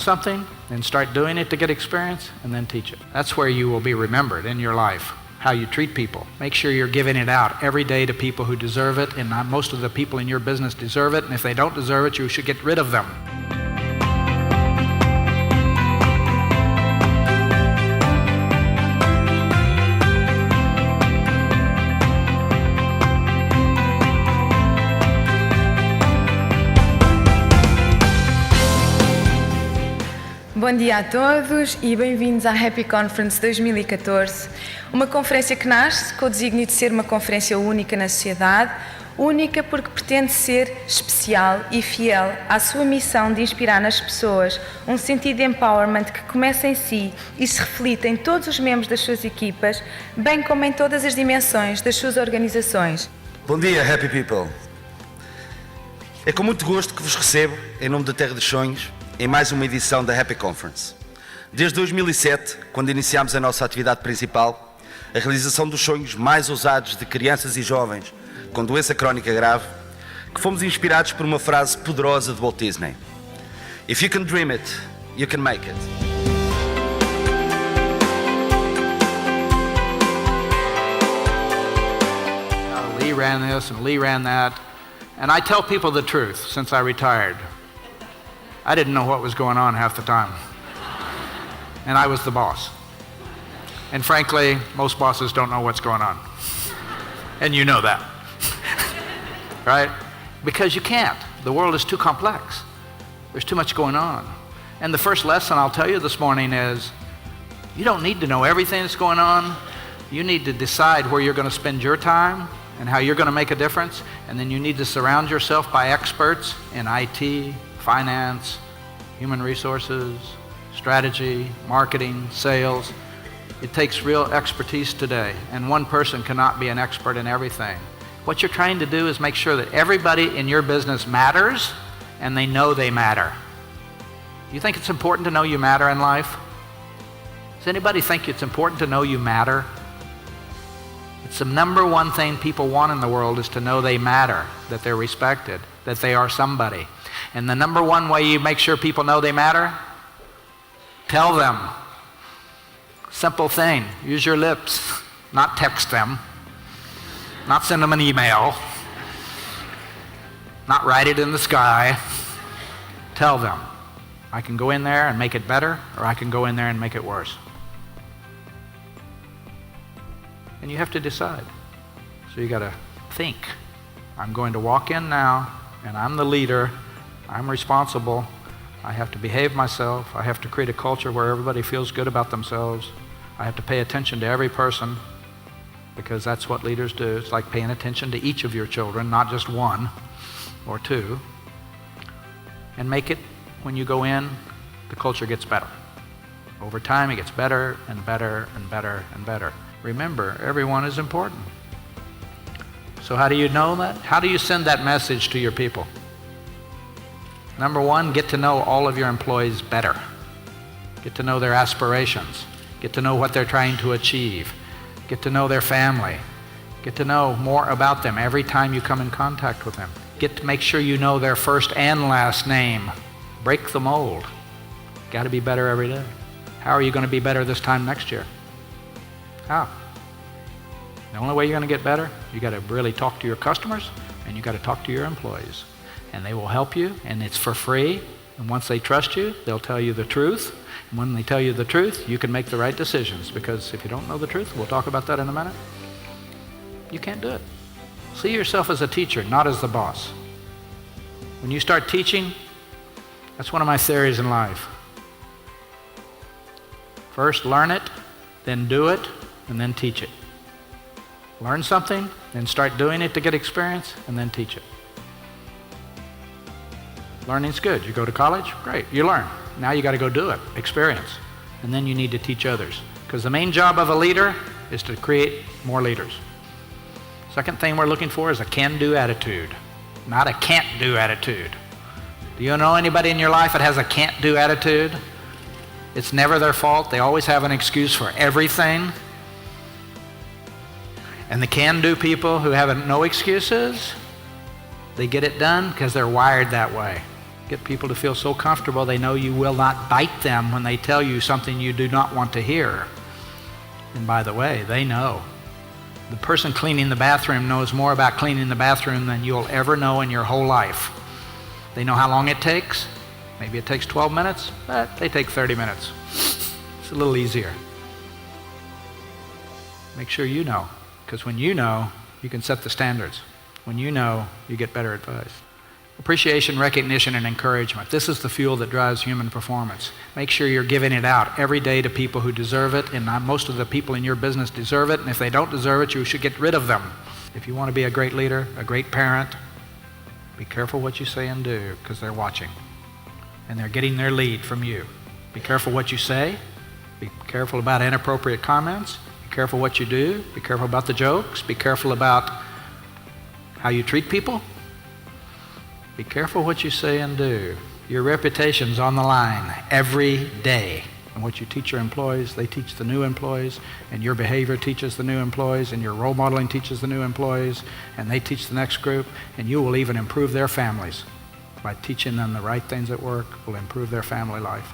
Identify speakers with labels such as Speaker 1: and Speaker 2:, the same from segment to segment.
Speaker 1: something, then start doing it to get experience, and then teach it. That's where you will be remembered in your life, how you treat people. Make sure you're giving it out every day to people who deserve it, and not most of the people in your business deserve it, and if they don't deserve it, you should get rid of them.
Speaker 2: Bom dia a todos e bem-vindos à Happy Conference 2014, uma conferência que nasce com o desígnio de ser uma conferência única na sociedade, única porque pretende ser especial e fiel à sua missão de inspirar nas pessoas um sentido de empowerment que começa em si e se reflita em todos os membros das suas equipas, bem como em todas as dimensões das suas organizações.
Speaker 3: Bom dia, Happy People! É com muito gosto que vos recebo, em nome da Terra dos Sonhos, em mais uma edição da Happy Conference. Desde 2007, quando iniciámos a nossa atividade principal, a realização dos sonhos mais ousados de crianças e jovens com doença crónica grave, que fomos inspirados por uma frase poderosa de Walt Disney: If you can dream it, you can make it.
Speaker 1: Lee ran this and Lee ran that, and I tell people the truth since I retired. I didn't know what was going on half the time. And I was the boss. And frankly, most bosses don't know what's going on. And you know that. Right? Because you can't. The world is too complex. There's too much going on. And the first lesson I'll tell you this morning is, you don't need to know everything that's going on. You need to decide where you're going to spend your time and how you're going to make a difference. And then you need to surround yourself by experts in IT, finance, human resources, strategy, marketing, sales. It takes real expertise today, and one person cannot be an expert in everything. What you're trying to do is make sure that everybody in your business matters, and they know they matter. You think it's important to know you matter in life? Does anybody think it's important to know you matter? It's the number one thing people want in the world, is to know they matter, that they're respected, that they are somebody. And the number one way you make sure people know they matter? Tell them. Simple thing. Use your lips, not text them, not send them an email, not write it in the sky. Tell them. I can go in there and make it better, or I can go in there and make it worse. And you have to decide. So you got to think. I'm going to walk in now, and I'm the leader. I'm responsible. I have to behave myself. I have to create a culture where everybody feels good about themselves. I have to pay attention to every person, because that's what leaders do. It's like paying attention to each of your children, not just one or two. And make it, when you go in, the culture gets better. Over time, it gets better and better and better and better. Remember, everyone is important. So how do you know that? How do you send that message to your people? Number one, get to know all of your employees better. Get to know their aspirations. Get to know what they're trying to achieve. Get to know their family. Get to know more about them every time you come in contact with them. Get to make sure you know their first and last name. Break the mold. Got to be better every day. How are you going to be better this time next year? How? The only way you're going to get better, you got to really talk to your customers, and you got to talk to your employees. And they will help you, and it's for free. And once they trust you, they'll tell you the truth. And when they tell you the truth, you can make the right decisions. Because if you don't know the truth, we'll talk about that in a minute, you can't do it. See yourself as a teacher, not as the boss. When you start teaching, that's one of my theories in life. First, learn it, then do it, and then teach it. Learn something, then start doing it to get experience, and then teach it. Learning's good. You go to college, great, you learn. Now you got to go do it, experience. And then you need to teach others. Because the main job of a leader is to create more leaders. Second thing we're looking for is a can-do attitude, not a can't-do attitude. Do you know anybody in your life that has a can't-do attitude? It's never their fault. They always have an excuse for everything. And the can-do people who have no excuses, they get it done because they're wired that way. Get people to feel so comfortable they know you will not bite them when they tell you something you do not want to hear. And by the way, they know. The person cleaning the bathroom knows more about cleaning the bathroom than you'll ever know in your whole life. They know how long it takes. Maybe it takes 12 minutes, but they take 30 minutes. It's a little easier. Make sure you know, because when you know, you can set the standards. When you know, you get better advice. Appreciation, recognition, and encouragement. This is the fuel that drives human performance. Make sure you're giving it out every day to people who deserve it, and most of the people in your business deserve it, and if they don't deserve it, you should get rid of them. If you want to be a great leader, a great parent, be careful what you say and do, because they're watching, and they're getting their lead from you. Be careful what you say. Be careful about inappropriate comments. Be careful what you do. Be careful about the jokes. Be careful about how you treat people. Be careful what you say and do. Your reputation's on the line every day. And what you teach your employees, they teach the new employees, and your behavior teaches the new employees, and your role modeling teaches the new employees, and they teach the next group, and you will even improve their families. By teaching them the right things at work will improve their family life.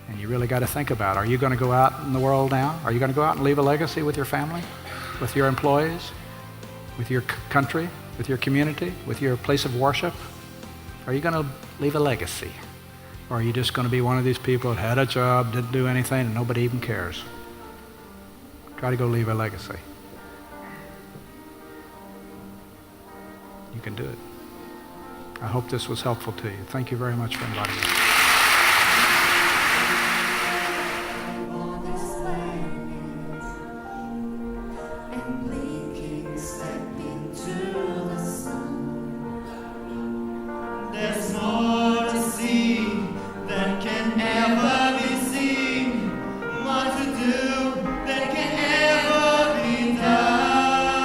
Speaker 1: And you really got to think about, are you going to go out in the world now? Are you going to go out and leave a legacy with your family, with your employees, with your country, with your community, with your place of worship? Are you going to leave a legacy? Or are you just going to be one of these people that had a job, didn't do anything, and nobody even cares? Try to go leave a legacy. You can do it. I hope this was helpful to you. Thank you very much for inviting me.
Speaker 4: There's more to see than can ever be seen, more to do than can ever be done.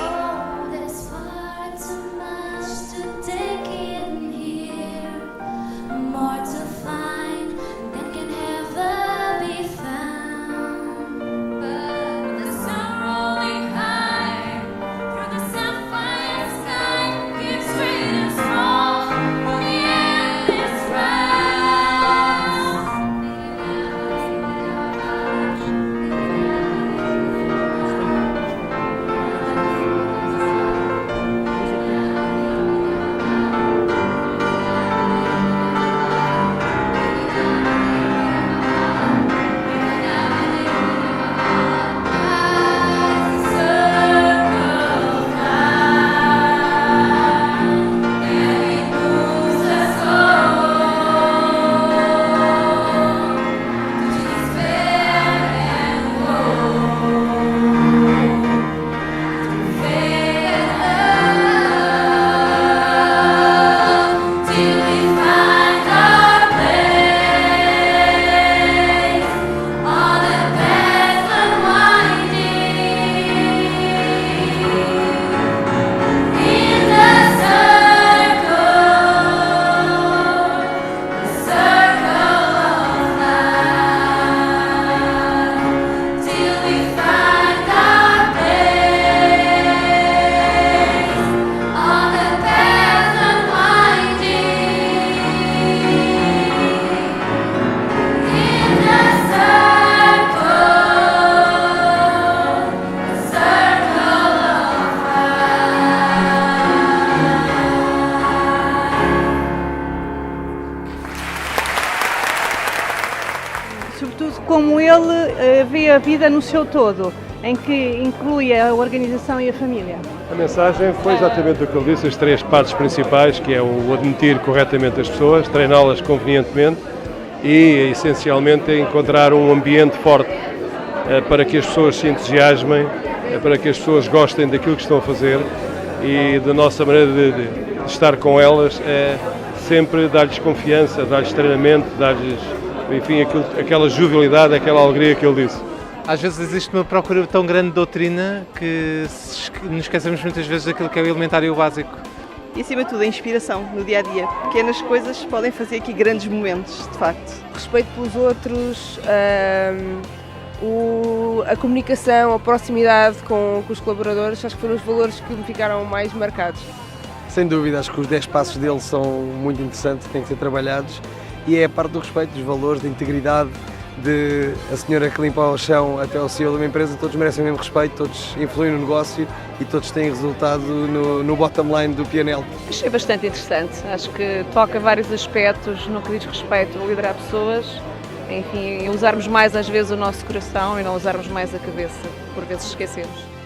Speaker 5: Oh, there's far too much to take in here, more to find than can ever be found. But the sun rolling high through the sapphire sky gives freedom strong.
Speaker 6: Sobretudo como ele vê a vida no seu todo, em que inclui a organização e a família.
Speaker 7: A mensagem foi exatamente o que ele disse, as três partes principais, que é o admitir corretamente as pessoas, treiná-las convenientemente e, essencialmente, encontrar um ambiente forte para que as pessoas se entusiasmem, para que as pessoas gostem daquilo que estão a fazer, e da nossa maneira de estar com elas é sempre dar-lhes confiança, dar-lhes treinamento, dar-lhes, enfim, aquela jovialidade, aquela alegria que ele disse.
Speaker 8: Às vezes existe uma procura tão grande de doutrina que nos esquecemos muitas vezes daquilo que é o elementar e o básico.
Speaker 9: E acima de tudo a inspiração no dia-a-dia. Pequenas coisas podem fazer aqui grandes momentos, de facto.
Speaker 10: Respeito pelos outros, a comunicação, a proximidade com os colaboradores, acho que foram os valores que me ficaram mais marcados.
Speaker 11: Sem dúvida, acho que os 10 passos dele são muito interessantes, têm que ser trabalhados, e é a parte do respeito, dos valores, da integridade, de a senhora que limpa o chão até o CEO de uma empresa, todos merecem o mesmo respeito, todos influem no negócio e todos têm resultado no bottom line do P&L.
Speaker 6: Achei bastante interessante, acho que toca vários aspectos no que diz respeito a liderar pessoas, enfim, usarmos mais às vezes o nosso coração e não usarmos mais a cabeça, por vezes esquecemos.